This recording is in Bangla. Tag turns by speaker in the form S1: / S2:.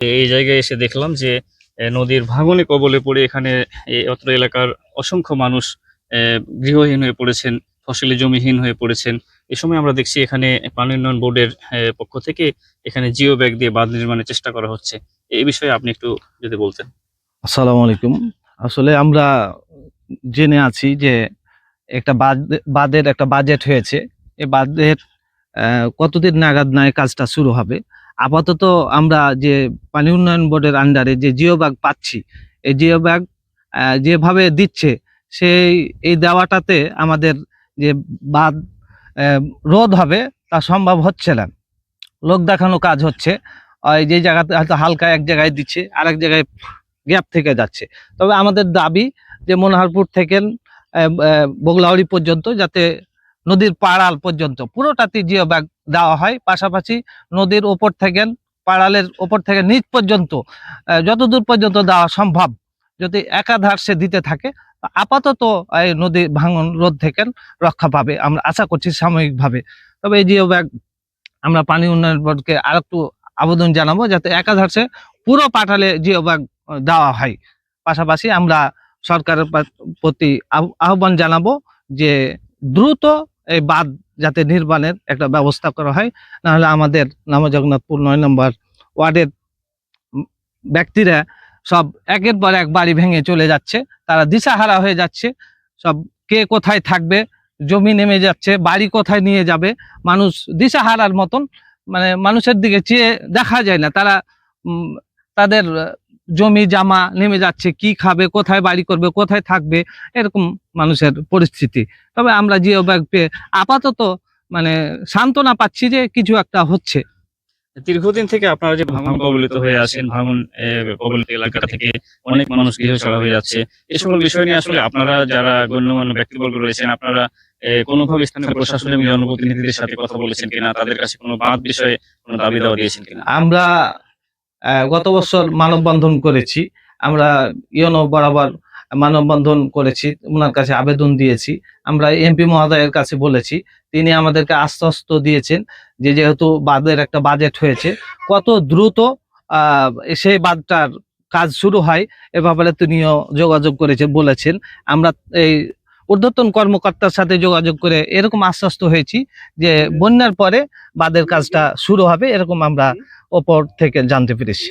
S1: এই জায়গায় এসে দেখলাম যে নদীর ভাঙনে কবলে পড়ে এখানে অত্র এলাকার অসংখ্য মানুষ গৃহহীন হয়ে পড়েছেন, ফসলি জমিহীন হয়ে পড়েছেন। এ সময় আমরা দেখছি এখানে পানি উন্নয়ন বোর্ডের পক্ষ থেকে এখানে জিও ব্যাগ দিয়ে বাঁধ নির্মাণের চেষ্টা করা হচ্ছে। এই বিষয়ে আপনি একটু যদি বলতেন।
S2: আসসালামু আলাইকুম। আসলে আমরা জেনে আছি যে একটা বাঁধের একটা বাজেট হয়েছে। এই বাঁধের কতদিন নাগাদ নয় কাজটা শুরু হবে। আপাতত আমরা যে পানি উন্নয়ন বোর্ডের আন্ডারে যে জিও ব্যাগ পাচ্ছি, এই জিও ব্যাগ যেভাবে দিচ্ছে এই দেওয়াটাতে আমাদের যে বাঁধ রোধ হবে তা সম্ভব হচ্ছে না। লোক দেখানো কাজ হচ্ছে। যে জায়গাতে হয়তো হালকা এক জায়গায় দিচ্ছে, আরেক জায়গায় গ্যাপ থেকে যাচ্ছে। তবে আমাদের দাবি যে মনোহরপুর থেকে বগলাউড়ি পর্যন্ত যাতে নদীর পাড়াল পর্যন্ত পুরোটাতে জিও ব্যাগ দেওয়া হয়। পাশাপাশি নদীর ওপর থেকে পাড়ালের ওপর থেকে নিচ পর্যন্ত যতদূর পর্যন্ত দেওয়া সম্ভব যদি একাধার সে দিতে থাকে, আপাতত এই নদী ভাঙন রোধ থেকে রক্ষা পাবে আমরা আশা করছি সাময়িকভাবে। তবে এই জিও ব্যাগ আমরা পানি উন্নয়ন বোর্ডকে আরেকটু আবেদন জানাবো যাতে একাধারে পুরো পাঠালে জিও ব্যাগ দেওয়া হয়। পাশাপাশি আমরা সরকারের প্রতি আহ্বান জানাবো যে দ্রুত এই বাঁধ যাতে নির্মাণের একটা ব্যবস্থা করা হয়, নাহলে আমাদের নবজগন্নাথপুর 9 নম্বর ওয়ার্ডের ব্যক্তিরা সব একের পর এক বাড়ি ভেঙে চলে যাচ্ছে, তারা দিশাহারা হয়ে যাচ্ছে। সব কে কোথায় থাকবে, জমি নেমে যাচ্ছে, বাড়ি কোথায় নিয়ে যাবে, মানুষ দিশাহারার মতন, মানে মানুষের দিকে চেয়ে দেখা যায় না। তারা তাদের জমি জামা নেমে যাচ্ছে, কি খাবে, কোথায় বাড়ি করবে, কোথায় থাকবে, এরকম মানুষের পরিস্থিতি। তবে আমরা জিও ব্যাগ পেয়ে আপাতত মানে সান্ত্বনা পাচ্ছি যে কিছু একটা হচ্ছে।
S1: দীর্ঘদিন থেকে আপনারা যে ভাঙন কবলিত হয়ে আছেন, ভাঙন কবলিত এলাকা থেকে অনেক মানুষ গৃহ ছাড়া হয়ে যাচ্ছে, এ সকল বিষয় নিয়ে আসলে আপনারা যারা গণ্যমান্য ব্যক্তিবর্গ রয়েছেন, আপনারা কোনোভাবে স্থানীয় প্রশাসন এবং জনপ্রতিনিধিদের সাথে কথা বলেছেন কিনা, তাদের কাছে কোনো বাদ বিষয়ে কোনো দাবি দেওয়া দিয়েছেন কিনা?
S2: আমরা গত বছর মানববন্ধন করেছি, আমরা ইউনো বরাবর মানববন্ধন করেছি, ওনার কাছে আবেদন দিয়েছি। আমরা এমপি মহোদয়ের কাছে বলেছি, তিনি আমাদেরকে আশ্বস্ত দিয়েছেন যে যেহেতু বাঁধের একটা বাজেট হয়েছে, কত দ্রুত সেই বাঁধটার কাজ শুরু হয় এ ব্যাপারে তিনিও যোগাযোগ করেছেন, বলেছেন। আমরা এই ঊর্ধ্বতন কর্মকর্তার সাথে যোগাযোগ করে এরকম আশ্বস্ত হয়েছি যে বন্যার পরে বাঁধের কাজটা শুরু হবে, এরকম আমরা ওপর থেকে জানতে পেরেছি।